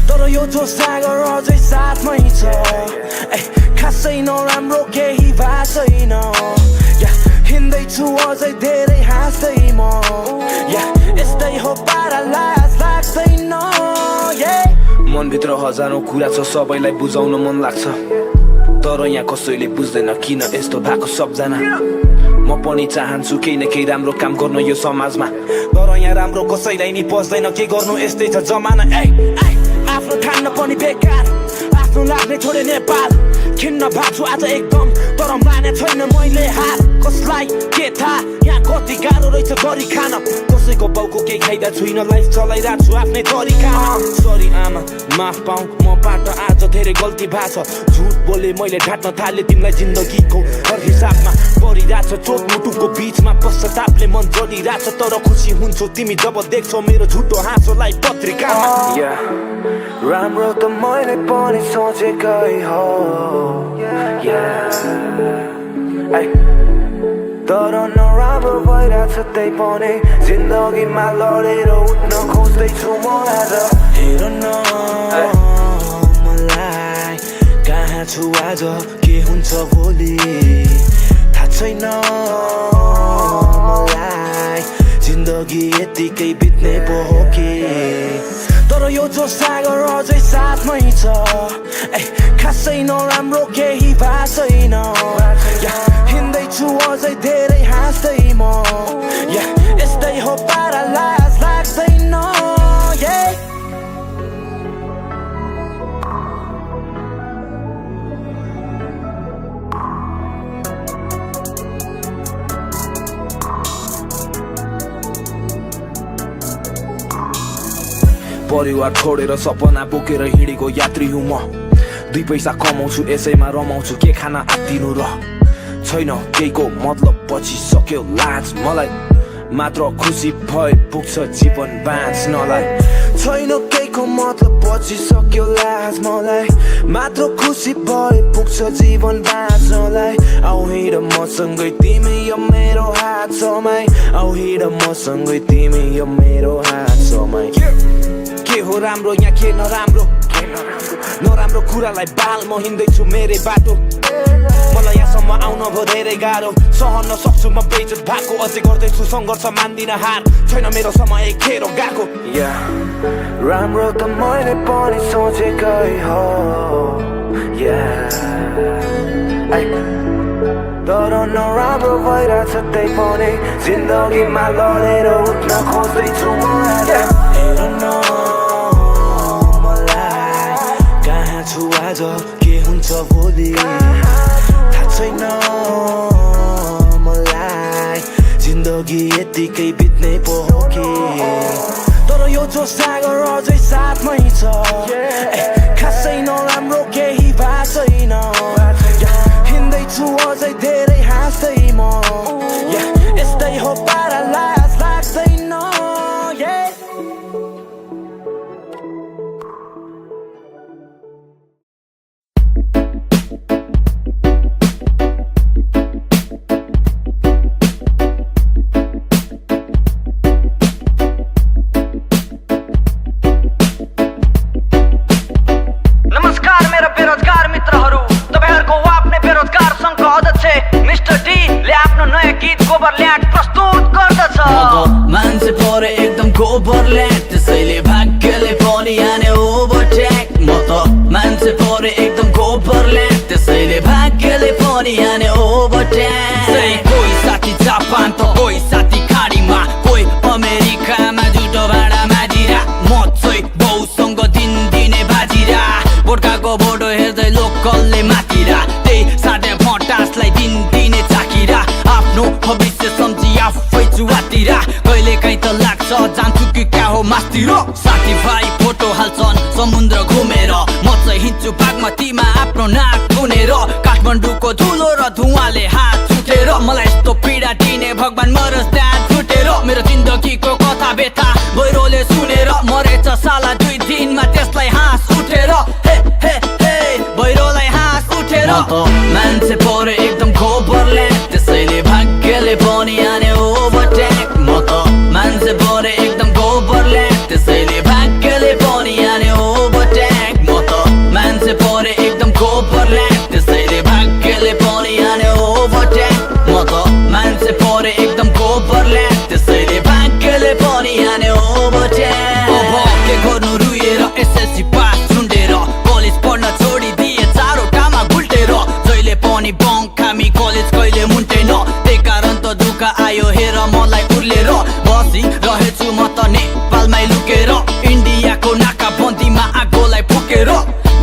तर यो जो सागर अझै साथमै छ खासै नराम्रो केही भएको छैन हिँड्दैछु अझै धेरै हाँस्दै म यस्तै हो पारा लाज लाग्दैन मनभित्र हजारौँ कुरा छ सबैलाई बुझाउन मन लाग्छ तर यहाँ कसैले बुझ्दैन किन यस्तो भएको सबजना म पनि चाहन्छु केही न केही राम्रो काम गर्न यो समाजमा तर यहाँ राम्रो कसैलाई नि पस्दैन के गर्नु यस्तै छ जमाना आफ्नो ठान्न पनि बेकार आफ्नो लाग्ने छोडे नेपाल खिन्न भएको छु आज एकदम तर माने छैन मैले हार कसलाई के थाहा यहाँ कति गाह्रो रहेछ गरी खान कसैको बाउको केही खाइदा छुइनँ लाइफ चलाइरहेको छु आफ्नै तरिकामा सरी आमा माफ पाऊ मबाट आज धेरै गल्ती भएको छ झुट बोले मैले ढाट्न थाले तिमीलाई जिन्दगीको हर हिसाबमा परिरहेछ चोट मुटुको बिचमा पश्चातापले मन जलिरहेछ तर खुसी हुन्छौ तिमी जब देख्छौ मेरो झुटो हाँसोलाई पत्रिकामा राम्रो त मैले पनि सोचेकै हो तर नराम्रो भइरहेछ त्यही पनि जिन्दगीमा लडेर उठ्न खोज्दैछु म आज हेर न मलाई कहाँ छु आज के हुन्छ भोलि थाहा छैन मलाई जिन्दगी यतिकै बित्ने पो हो कि तर यो जो सागर अझै साथमै छ खासै नराम्रो केही भएको छैन हिँड्दैछु अझै धेरै हाँस्दै म यस्तै हो पारा लाज लाग्दैन परिवार छोडेर सपना बोकेर हिँडेको यात्री हुँ म 2 पैसा कमाउँछु यसैमा रमाउँछु के खाना आत्तिनु र छैन केहीको मतलब पछि सक्यो लाज मलाई मात्र खुसी भए पुग्छ जीवन बाँच्नलाई छैन केहीको मतलब पछि सक्यो लाज मलाई मात्र खुसी भए पुग्छ जीवन बाँच्नलाई आऊ हिँड मसँगै तिमी यो मेरो हात समाई आऊ हिँड मसँगै तिमी यो मेरो हात समाई के हो राम्रो यहाँ के नराम्रो नराम्रो कुरालाई बाल म हिँड्दैछु मेरै बाटो मलाई यहाँसम्म आउन भयो धेरै गाह्रो सहन सक्छु म बेइज्जत भएको अझै गर्दैछु सङ्घर्ष मान्दिन हार छैन मेरो समय खेरो गएको राम्रो त मैले पनि सोचेकै हो तर नराम्रो भइरहेछ त्यही पनि जिन्दगीमा लडेर उठ्न खोज्दैछु म हेर न मलाई कहाँ छु आज के हुन्छ भोलि थाहा छैन मलाई जिन्दगी यतिकै बित्ने पो हो कि तर यो जो सागर अझै साथमै छ खासै नराम्रो केही भएको छैन हिँड्दैछु अझै धेरै हाँस्दै म यस्तै हो पारा लाज लाग्दैन मान्छे परे एकदम गोबरल्यान्ड त्यसैले भाग्यले पनि हाने ओभरटेक म त मान्छे परे एकदम गोबरल्यान्ड त्यसैले भाग्यले पनि हाने ओभरटेक कोही साथी जापान त कोही साथी खाडीमा कोही अमेरिकामा जुटो भाँडा माजिरा म चाहिँ बाउसँग दिनदिनै बाजिरा बोटकाको बोटो हेर्दै लोकलले मातिरा त्यही साथै भटासलाई दिनदिनै चाकिरा आफ्नो भविष्य सम्झी आफै चुवातिरा कहिले काहीँ त लाग्छ जान्छु कि क्या हो मास्तिर साथीभाइ फोटो हाल्छन् समुद्र घुमेर म चाहिँ हिँड्छु बागमतीमा आफ्नो नाक धुनेर काठमाडौँको धुलो र धुवाले हात छुटेर मलाई यस्तो पीडा दिने भगवान मरस त्यहाँ छुटेर मेरो जिन्दगीको कथा व्यथा बहिरोले सुनेर मरेछ साला 2 दिनमा त्यसलाई हाँस उठेर हे हे हे बहिरोलाई हाँस उठेर मान्छे परे एकदम गोबरल्यान्ड त्यसैले भाग्यले पनि हाने ओभरटेक म त मान्छे परे एकदम गोबरल्यान्ड त्यसैले भाग्यले पनि हाने ओभरटेक म त मान्छे परे एकदम गोबरल्यान्ड त्यसैले भाग्यले पनि हाने ओभरटेक म त मान्छे परे एकदम गोबरल्यान्ड त्यसैले भाग्यले पनि हाने ओभरटेक अब के गर्नु रुएर एसएलसी पास झुन्डेर कलेज पढ्न छोडिदिए चारवटामा गुल्टेर जहिले पनि बङ्खामी कलेज कहिले मुन्टेन त्यही कारण त दुःख आयो हेर मलाई उर्लेर बसिरहेछु म त नेपालमै लुकेर इन्डियाको नाकाबन्दीमा आगोलाई फुकेर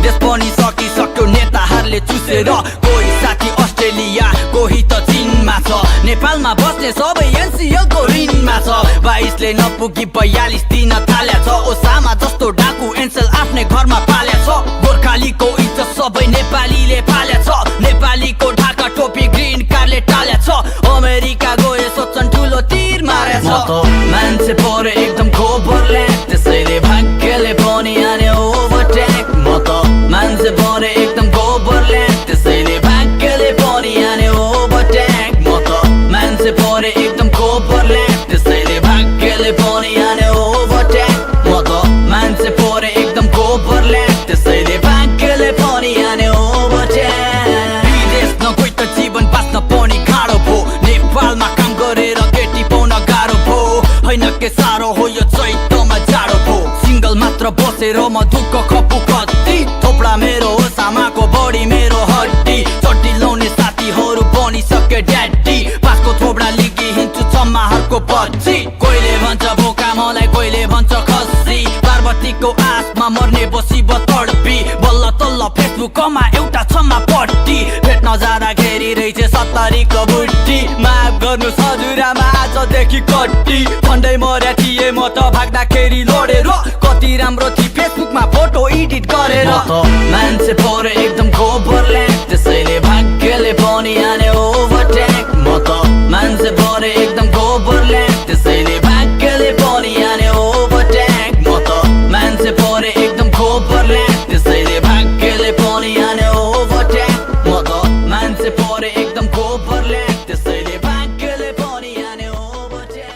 देश पनि सकिसक्यो नेताहरूले चुसेर कोही साथी अस्ट्रेलिया कोही त चीनमा छ नेपालमा बस्ने सबै एनसीएलको ऋणमा छ 22ले नपुगी 42 दिन थाल्या छ ओसामा जस्तो डाकु एनसेल आफ्नै घरमा पाल्या छ गोर्खालीको इज्जत सबै नेपालीले पाल्या छ नेपालीको ढाका टोपी ग्रीन कार्डले टाल्या छ अमेरिका गए सोच्छन् ठुलो तीर मारे छ मान्छे परे एकदम गोबरल्यान्ड त्यसैले भाग्यले पनि हाने ओभरटेक म त मान्छे परे एकदम गोबरल्यान्ड त्यसैले भाग्यले पनि हाने ओभरटेक म त मान्छे परे एकदम गोबरल्यान्ड त्यसैले भाग्यले पनि हाने ओभरटेक म त मान्छे परे एकदम गोबरल्यान्ड त्यसैले भाग्यले पनि हाने ओभरटेक विदेश नगई त जीवन बाँच्न पनि गाह्रो भो नेपालमा काम गरेर केटी पाउन गाह्रो भो होइन के साह्रो हो यो चैतमा जाडो भो सिङ्गल मात्र बसेर म दुःख खपु कति थोप्डा मेरो सामाको बढी मेरो हड्डी चट्टी लाउने साथीहरू बनिसके ड्याडी पासको थोप्डा लिगी हिँड्छु चम्माहरूको पछि कोहीले भन्छ बोका मलाई कोहीले भन्छ खसी पार्वतीको आसमा मर्ने बसी तडपी बल्ल तल्ल फेसबुकमा एउटा छम्मा पट्टी भेट्न जाँदाखेरि रहेछ 70 को बुट्टी माफ गर्नु हजुरआमा आजदेखि कट्टी फन्डै मर्या थिए म त भाग्दाखेरि लडेर कति कति राम्रो थिए फेसबुकमा फोटो एडिट गरेर म त मान्छे परे एकदम गोबरल्यान्ड त्यसैले भाग्यले पनि आने ओभरटेक म त मान्छे परे एकदम गोबरल्यान्ड त्यसैले भाग्यले पनि आने ओभरटेक म त मान्छे परे एकदम गोबरल्यान्ड त्यसैले भाग्यले पनि आने ओभरटेक म त मान्छे परे एकदम गोबरल्यान्ड त्यसैले भाग्यले पनि आने ओभरटेक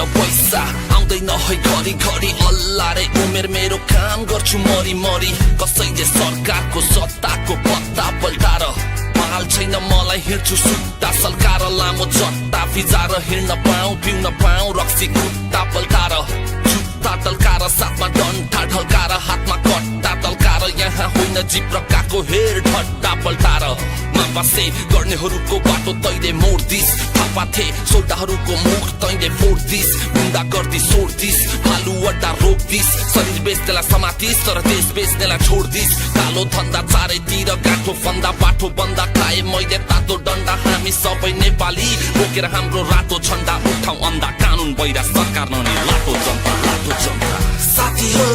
पैसा आउँदैन है घरिघरि अल्लाहले उमेर मेरो काम गर्छु मरिमरि कसैले सरकारको सत्ताको पत्ता पल्टाएर माल छैन मलाई हिँड्छु सुत्ता सल्काएर लामो जट्टा फिजाएर हिँड्न पाऊँ पिउन पाऊँ रक्सी खुट्टा पल्टाएर जुत्ता टल्काएर साथमा डन्ठा ढल्काएर हातमा कट्टा टल्काएर यहाँ होइन जिब्रकाको हेर ठट्टा पल्टाएर मापासे गर्नेहरूको बाटो तैले मोड्दिस थापाथे सोल्टाहरूको मुख तैले फोड्दिस गुन्डा गर्दी सोड्दिस भालु अड्डा रोक्दिस शरीर बेच्नेलाई समातिस तर देश बेच्नेलाई छोड्दिस कालो धन्दा चारैतिर गाँठो फन्दा बाटो बन्दा खाए मैले तातो डन्डा हामी सबै नेपाली बोकेर हाम्रो रातो झन्डा उठाउँ अन्धा कानुन बहिरा सरकार नहुने लाटो जनता साथी हो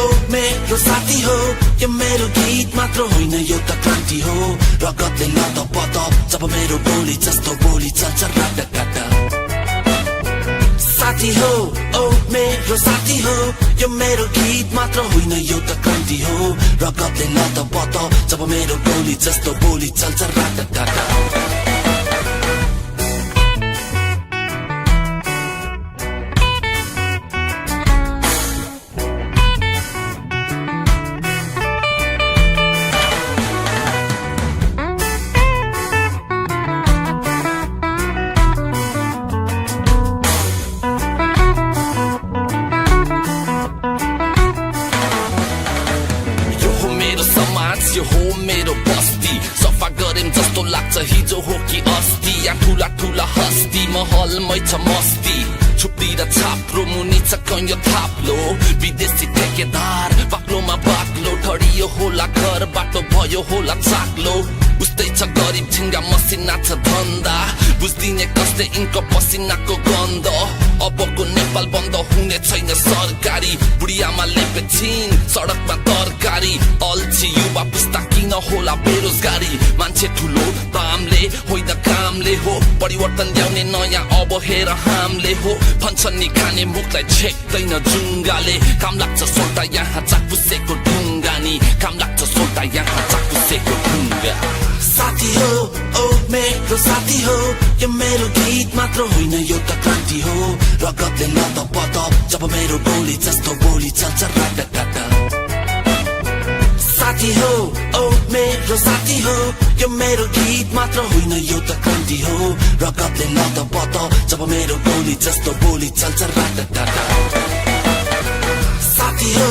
ओ मेरो साथी हो यो मेरो गीत मात्र होइन यो त क्रान्ति हो रगतले लत पत जब मेरो बोली जस्तो बोली चल्छ राटाकाट साथी हो ओ मेरो साथी हो यो मेरो गीत मात्र होइन यो त क्रान्ति हो रगतले लत पत जब मेरो बोली जस्तो बोली चल्छ राटाकाट यो हो मेरो बस्ती सफा गरेम जस्तो लाग्छ हिजो हो कि अस्ति या ठुला ठुला हस्ती महलमै छ मस्ती छुप्पी र छाप्रो मुनि छ कैयो थाप्लो विदेशी ठेकेदार बाक्लोमा बाक्लो ठडियो होला घर बाटो भयो होला चाक्लो उस्तै छ गरिब झिङ्गा मसिना छ धन्दा बुझ्दिने कसले यिनको पसिनाको गन्ध अबको नेपाल बन्द हुने छैन सरकारी बुढियामा लेपेछिन् सडकमा तरकारी अल्छी युवा पुस्ता किन होला बेरोजगारी मान्छे ठुलो दामले होइन कामले हो परिवर्तन ल्याउने नयाँ अब हेर हामले हो भन्छन् नि खाने मुखलाई छेक्दैन जुङ्गाले काम लाग्छ सोल्टा यहाँ चाकपुसेको ढुङ्गा नि काम लाग्छ सोल्टा यहाँ चाकपुसेको ढुङ्गा साथी हो ओ मेरो साथी हो यो मेरो गीत मात्र होइन यो त क्रान्ति हो रगतले लत पत जब मेरो बोली जस्तो बोली चल्छ राटाकाट साथी हो ओ मेरो साथी हो यो मेरो गीत मात्र होइन यो त क्रान्ति हो रगतले लत पत जब मेरो बोली जस्तो बोली चल्छ राटाकाट साथी हो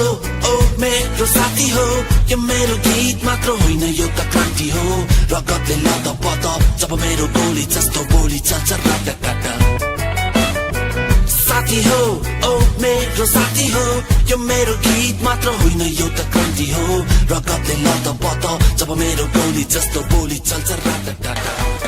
ओ मेरो साथी हो यो मेरो गीत मात्र होइन यो त क्रान्ति हो रगतले लत पत जब मेरो बोली जस्तो बोली चल्छ राटाकाट साथी हो ओ मेरो साथी हो यो मेरो गीत मात्र होइन यो त क्रान्ति हो रगतले लत पत जब मेरो बोली जस्तो बोली चल्छ राटाकाट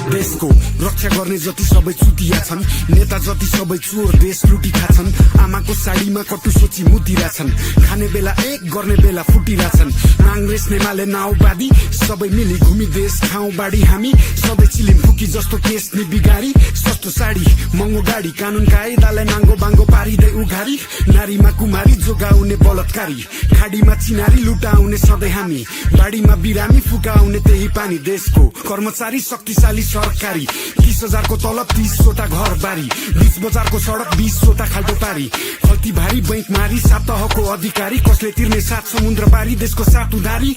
देशको रक्षा गर्ने जति सबै चुतिया छन् नेता जति सबै चोर देश लुटी खाछन् आमाको साडीमा कटु सोची मुतिरा छन् खाने बेला एक गर्ने बेला फुटिरा छन् कांग्रेस नेमाले नाउबादी सबै मिली घुमी देश खाउँ बाडी हामी सबै चिलिम फुकी जस्तो केस नि बिगारी सस्तो साडी महँगो गाडी कानुन कायदालाई नाङ्गो बाङ्गो पारिदै उघारी नारीमा कुमारी जोगाउने बलात्कारी खाडीमा चिनारी लुटाउने सधैँ हामी बाडीमा बिरामी फुकाउने त्यही पानी देशको कर्मचारी शक्तिशाली सरकारी 30,000 को तलब 30वटा घर बारी 20 बजारको सडक 20वटा खाल्टो पारी खल्ती भारी बैंक मारी 7 तहको अधिकारी कसले तिर्ने 7 समुद्र पारी देशको 7 उधारी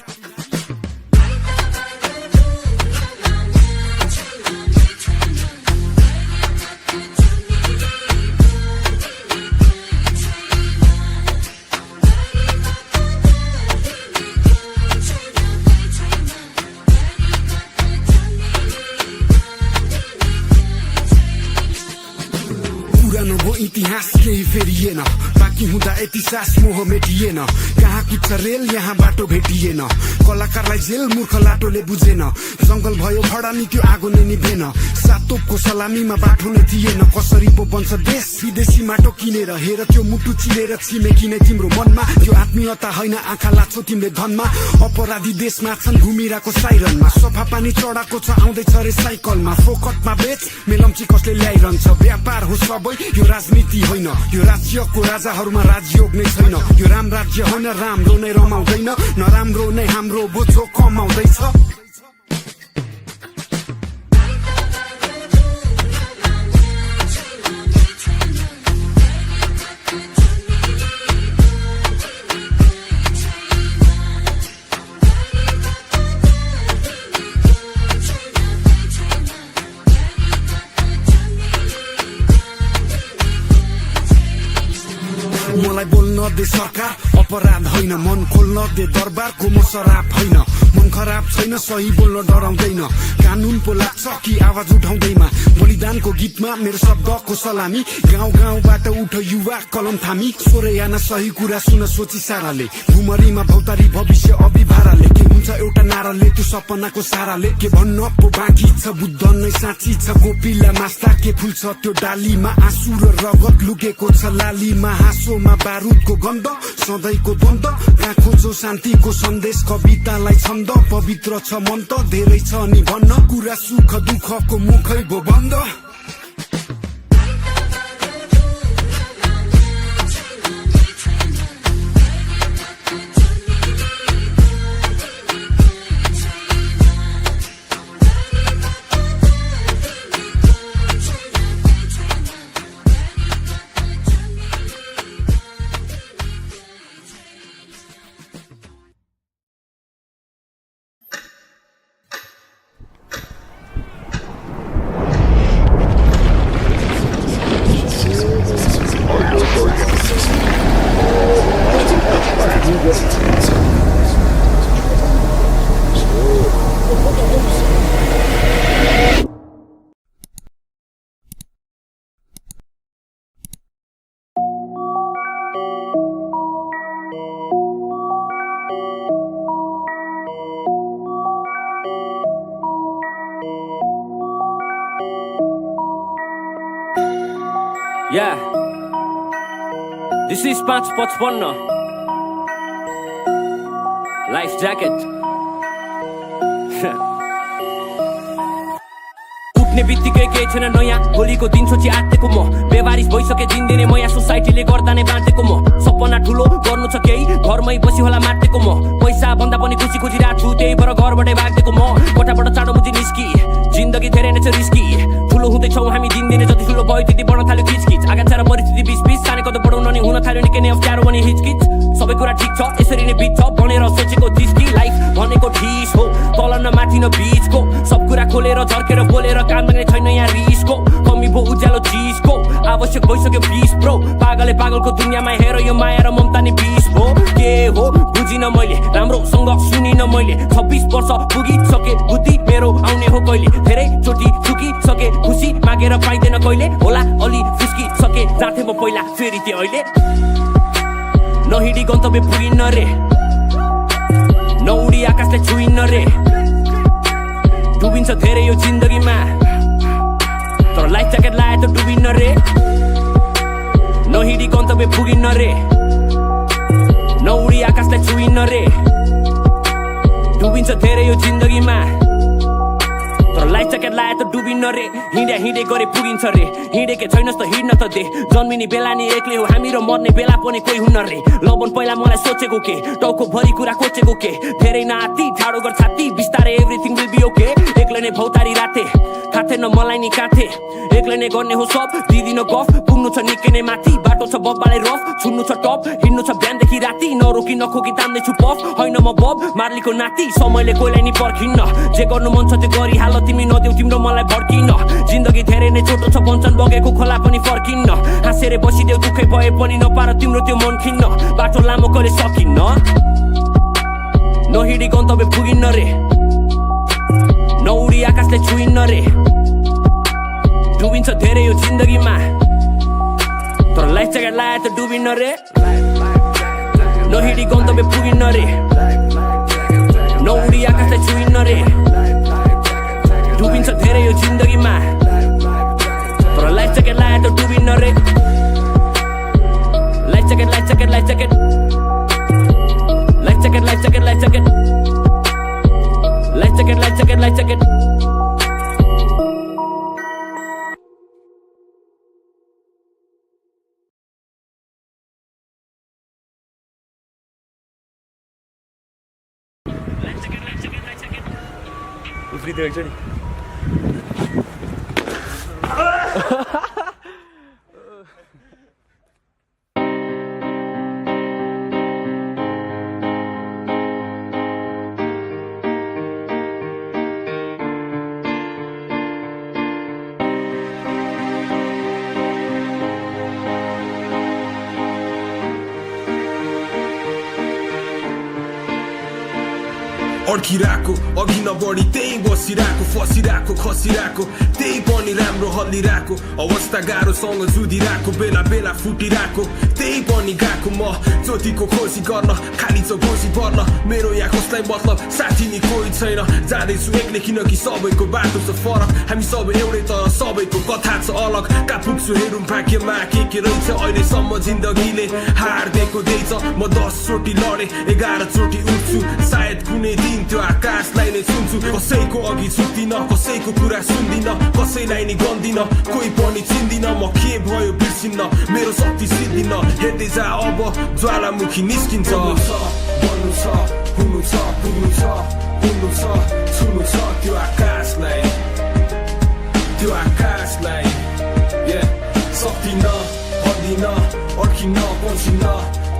इतिहास केही फेरिएन बाँकी हुँदा यति सास मोह मेटिएन कहाँ कुद्छ रेल यहाँ बाटो भेटिएन कलाकारलाई जेल मूर्ख लाटोले बुझेन जंगल भयो खडा नि त्यो आगो नै निभेन 7 तोपको सलामीमा बाटो नै थिएन कसरी पो बन्छ देश विदेशी माटो किनेर हेर त्यो मुटु चिलेर छिमेकी नै तिम्रो मनमा त्यो आत्मीयता होइन आँखा लाग्छौ तिमीले धनमा अपराधी देशमा छन् घुमिरहेको साइरनमा सफा पानी चढाको छ आउँदैछ रे साइकलमा फोकटमा बेच मेलम्ची कसले ल्याइरहन्छ व्यापार हो सबै यो राजनीति होइन यो राज्यको राजाहरूमा राजयोग नै छैन यो राम राज्य होइन राम्रो नै रमाउँदैन नराम्रो नै हाम्रो बोझो कमाउँदैछ मलाई बोल्न दे सरकार अपराध होइन मन खोल्न दे दरबारको म शराब होइन मन खराब छैन सही बोल्न डराउँदैन कानुन पो लाग्छ कि आवाज उठाउँदैमा बलिदानको गीतमा मेरो शब्दको सलामी गाउँ गाउँबाट उठ युवा कलम थामी सोरेयाना सही कुरा सुन सोची साराले भुमरीमा भौतारी भविष्य अभिभाराले के हुन्छ एउटा नाराले त्यो सपनाको साराले के भन्न पो बाँकी छ बुद्ध नै साँची छ गोपिला मास्ता के फुल्छ त्यो डालीमा आँसु र रगत लुकेको छ लालीमा हाँसोमा बारुदको गन्ध सधैँको द्वन्द कहाँ खोजो शान्तिको सन्देश कवितालाई छन्द पवित्र छ मन त धेरै छ नि भन्न कुरा सुख दुःखको मुखै भो बन्द Yeah, this is 555 Life jacket उठ्ने बित्तिकै केही छैन नयाँ भोलिको दिन सोची आत्तेको म बेवारिस भइसके जिन्दिने मया सोसाइटीले गर्दा नै बाँचेको म सपना ठुलो गर्नु छ केही घरमै बसी होला माटेको म पैसा भन्दा पनि खुसी खोजिरहेको छु त्यही भएर घरबाटै भाग्देको म कोठाबाट चाँडो बुझी निस्की जिन्दगी धेरै नै छ रिस्की ठुलो हुँदैछौँ हामी दिनदिनै जति ठुलो भयो त्यति बढ्न थाल्यो किचकिच आगान्छ र परिस्थिति बिच सानै कदम बढाउन नि हुन थाल्यो निकै नै अप्ठ्यारो अनि हिचकिच सबै कुरा ठिक छ यसरी नै बित्छ भनेर सोचेको जिस्की लाइफ भनेको ठिस हो तल न माथि न बिचको सब कुरा खोलेर झर्केर बोलेर काम गर्ने छैन यहाँ रिसको कमी भो उज्यालो चिजको आवश्यक भइसक्यो बिस ब्रो पागलले पागलको दुनियाँमा हेर यो माया र ममता नि बिस हो के हो बुझिन मैले राम्रोसँग सुनिन मैले 26 वर्ष पुगिसके बुद्धि मेरो आउने हो कहिले धेरै चोटि चुकिसके खुसी मागेर पाइँदैन कहिले होला अलि फुस्किसके जाथे म पहिला फेरि त्यो अहिले नहिडी गन्तव्य पुगिन्न रे नउडी आकाशले छुइन्न रे डुबिन्छ धेरै यो जिन्दगीमा तर लाइफ ज्याकेट लाए त डुबिन्न रे नहिडी गन्तव्य पुगिन्न रे नउडी आकाशलाई छुइन्न रे डुबिन्छ धेरै यो जिन्दगीमा तर लाइफ ज्याकेट ज्याकेट लाए त डुबिन्न रे हिँडे गरे पुगिन्छ रे हिँडेकै छैनस् त हिँड्न त दे जन्मिने बेला नि एक्लै हो हामी र मर्ने बेला पनि कोही हुन्न रे लबन पहिला मलाई सोचेको के टाउको भरि कुरा कोचेको के धेरै नाति ठाडो गर छाती बिस्तारै एभ्रिथिङ विल बी ओके एक्लै नै भौतारी राते थाहा थिएन मलाई नि काथे एक्लै नै गर्ने हो सब दिदिन गफ पुग्नु छ निकै नै माथि बाटो छ बब्बाले रफ छुन्नु छ टप हिँड्नु छ बिहानदेखि राति नरोकी नखोकी तान्दै छु पफ होइन म बब मार्लीको नाति समयले कोहीलाई नि पर्खिन्न जे गर्नु मन छ त्यो गरिहाल तिमी नदेऊ तिम्रो मलाई भड्किन जिन्दगी धेरै नै छोटो छ बन्छन् बगेको खोला पनि फर्किन्न हाँसेर बसिदेऊ दुःखै भए पनि नपार तिम्रो त्यो मन खिन्न बाटो लामो गरे सकिन्न नहिँडी गन्तव्य पुगिन्न रे नउडी आकाशले छुइन्न रे डुबिन्छ धेरै यो जिन्दगीमा तर लाइफ ज्याकेट लाए त डुबिन्न रे नहिँडी गन्तव्य पुगिन्न रे नउडी आकाशले छुइन्न रे डुबिन्छ धेरै यो जिन्दगीमा तर लाइफ ज्याकेट लाए त डुबिन्न रे life jacket life jacket life jacket life jacket life jacket life jacket life jacket life jacket life jacket उफ्रिँदै हुन्छ नि अड्किरहेको अघि नबढी त्यही बसिरहेको फसिरहेको खसिरहेको त्यही पनि राम्रो हल्लिरहेको अवस्था गाह्रोसँग जुधिरहेको बेला बेला फुटिरहेको त्यही पनि गएको म ज्योतिको खोजी गर्न खाली छ घोसी पर्न मेरो यहाँ कसलाई मतलब साथी नि कोही छैन जाँदैछु एक्लै किनकि सबैको बाटो छ फरक हामी सबै एउटै तर सबैको कथा छ अलग कहाँ पुग्छु हेरौँ भाग्यमा के रहेछ अहिलेसम्म जिन्दगीले हार दिएको दिएछ म 10 चोटि लडे 11 चोटि उठ्छु सायद कुनै दिन त्यो आकाशलाई नै छुन्छु कसैको अघि झुक्दिन कसैको कुरा सुन्दिन कसैलाई नि गन्दिन कोही पनि चिन्दिन म के भयो बिर्सिन्न मेरो शक्ति सिद्धिन हेर्दै जा अब ज्वालामुखी निस्किन्छ बन्नु छ हुनु छ पुग्नु छ हुनु छ छुनु छ त्यो आकाशलाई सक्दिन भन्दिन अड्किन पल्सिन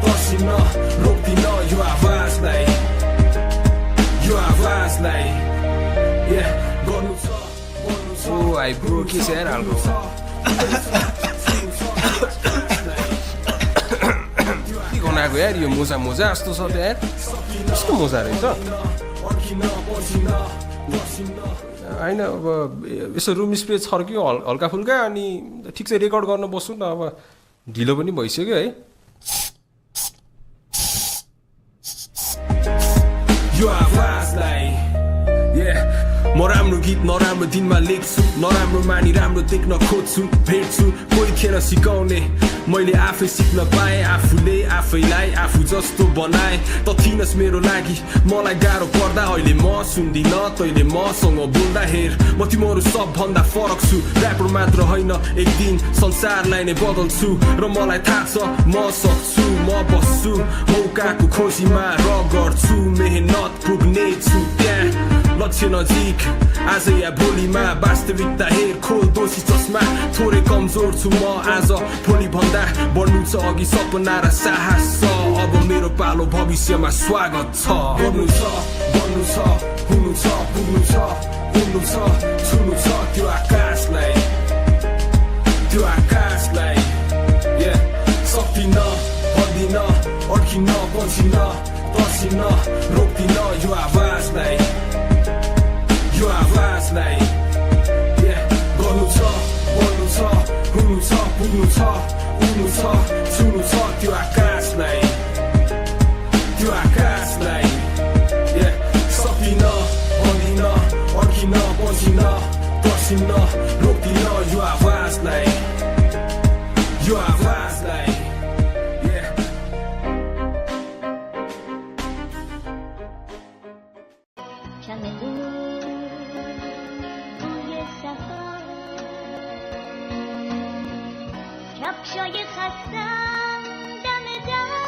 तर्सिन रोक्दिन यो आवाजलाई Oh, I broke his hair, Algo. के गनाएको यार यो मोजा जस्तो छ त यार कस्तो मोजा रहेछ होइन अब यसो रुम स्प्रे छर्क्यो हल्का फुल्का अनि ठिक चाहिँ रेकर्ड गर्न बस्छु न अब ढिलो पनि भइसक्यो है म राम्रो गीत नराम्रो दिनमा लेख्छु नराम्रो मानी राम्रो देख्न खोज्छु भेट्छु कोही थिएन सिकाउने मैले आफै सिक्न पाएँ आफूले आफैलाई आफू जस्तो बनाए त थिइनस् मेरो लागि मलाई गाह्रो पर्दा अहिले म सुन्दिन तैँले मसँग बोल्दा हेर म तिमीहरू सबभन्दा फरक छु ऱ्यापर मात्र होइन एक दिन संसारलाई नै बदल्छु र मलाई थाहा छ म सक्छु म बस्छु मौकाको खोजीमा रगड्छु मेहनत पुग्नेछु त्यहाँ लक्ष्य नजिक आज या भोलिमा वास्तविकता हेर खोल दोषी चस्मा थोरै कमजोर छु म आज भोलि भन्दा बढ्नु छ अघि सपना र साहस छ अब मेरो पालो भविष्यमा स्वागत छ गर्नु छ बन्नु छ हुनु छ पुग्नु छ हुनु छ छुनु छ त्यो आकाशलाई सक्दिन भन्दिन अड्किन पल्सिन तर्सिन रोक्दिन यो आवाजलाई गर्नु छ बन्नु छ हुनु छ पुग्नु छ हुनु छ छुनु छ त्यो आकाशलाई सक्दिन भन्दिन अड्किन पल्सिन तर्सिन रोक्दिन यो आवाजलाई شای خستم دم در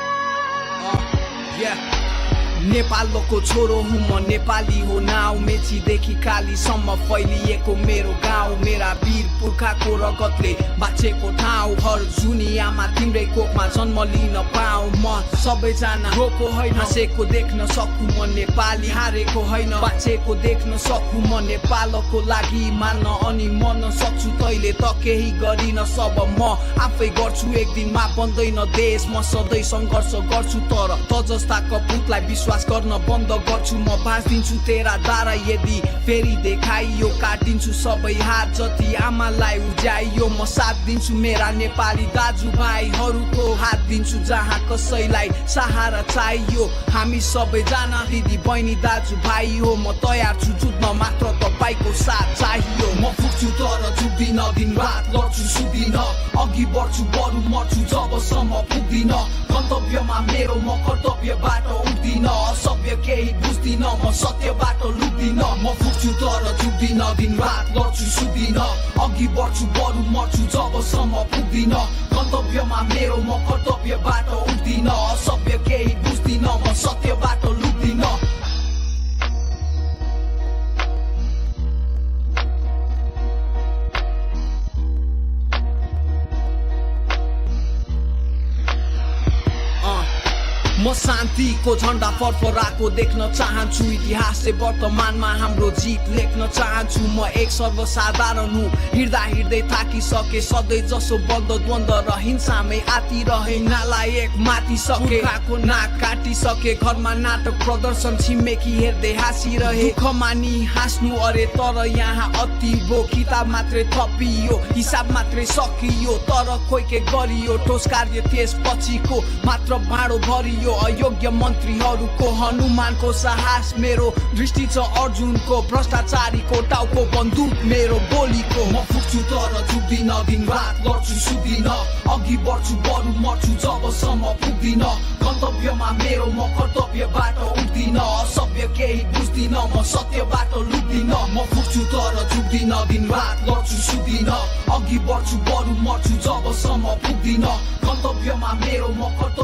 नेपालको छोरो हुँ म नेपाली हो नाउ मेचीदेखि कालीसम्म फैलिएको मेरो गाउँ मेरा वीर पुर्खाको रगतले बाँचेको ठाउँ हर जुनियामा तिम्रै कोखमा जन्म लिन पाऊ म सबैजना रोको होइन हाँसेको देख्न सकु म नेपाली हारेको होइन बाँचेको देख्न सकु म नेपालको लागि मान्न अनि मन सक्छु तैले त केही गरिन सब म आफै गर्छु एक दिनमा बन्दैन देश म सधैँ सङ्घर्ष गर्छु तर त जस्ता कपुतलाई विश्वास गर्न बन्द गर्छु म बाँचिदिन्छु तेरा द्वारा यदि फेरि देखाइयो काटिन्छु सबै हात जति आमालाई उज्याइयो म साथ दिन्छु मेरा नेपाली दाजुभाइहरूको हात दिन्छु जहाँ कसैलाई सहारा चाहियो हामी सबैजना दिदी बहिनी दाजुभाइ हो म तयार छु जुट्न मात्र तपाईँको साथ चाहियो म पुग्छु तर झुक्दिन दिन रात लड्छु सुदिन अघि बढ्छु बरु मर्छु जबसम्म पुग्दिन गन्तव्यमा मेरो म कर्तव्यबाट उठ्दिन असभ्य केही बुझ्दिन म सत्यबाट लुक्दिन म पुग्छु तर झुक्दिन दिन रात लड्छु सुदिन अघि बढ्छु बरु मर्छु जबसम्म पुग्दिन गन्तव्यमा मेरो म कर्तव्यबाट उठ्दिन असभ्य केही बुझ्दिन म सत्यबाट लुक्दिन म शान्तिको झण्डा फरफराको देख्न चाहन्छु इतिहासले वर्तमानमा हाम्रो जित लेख्न चाहन्छु म एक सर्वसाधारण हुँ हिँड्दा हिँड्दै थाकिसके सधैँ जसो बन्द द्वन्द र हिंसामै आतिरहे नालायक मातिसके खाको नाक काटिसके घरमा नाटक प्रदर्शन छिमेकी हेर्दै हाँसिरहे दुःख मानि हाँस्नु अरे तर यहाँ अति भो किताब मात्रै थपियो हिसाब मात्रै सकियो तर खोइ के गरियो ठोस कार्य त्यसपछिको मात्र भाँडो भरियो अयोग्य मन्त्रीहरूको हनुमानको साहस मेरो दृष्टि छ अर्जुनको भ्रष्टाचारीको टाउको बन्दुक मेरो गोलीको म पुग्छु तर झुक्दिन दिन रात लड्छु सुदिन अघि बढ्छु बरु मर्छु जबसम्म पुग्दिन गन्तव्यमा मेरो म कर्तव्यबाट उठ्दिन असभ्य केही बुझ्दिन म सत्यबाट लुक्दिन म पुग्छु तर झुक्दिन दिन रात लड्छु सुदिन अघि बढ्छु बरु मर्छु जबसम्म पुग्दिन गन्तव्यमा मेरो म कर्तव्य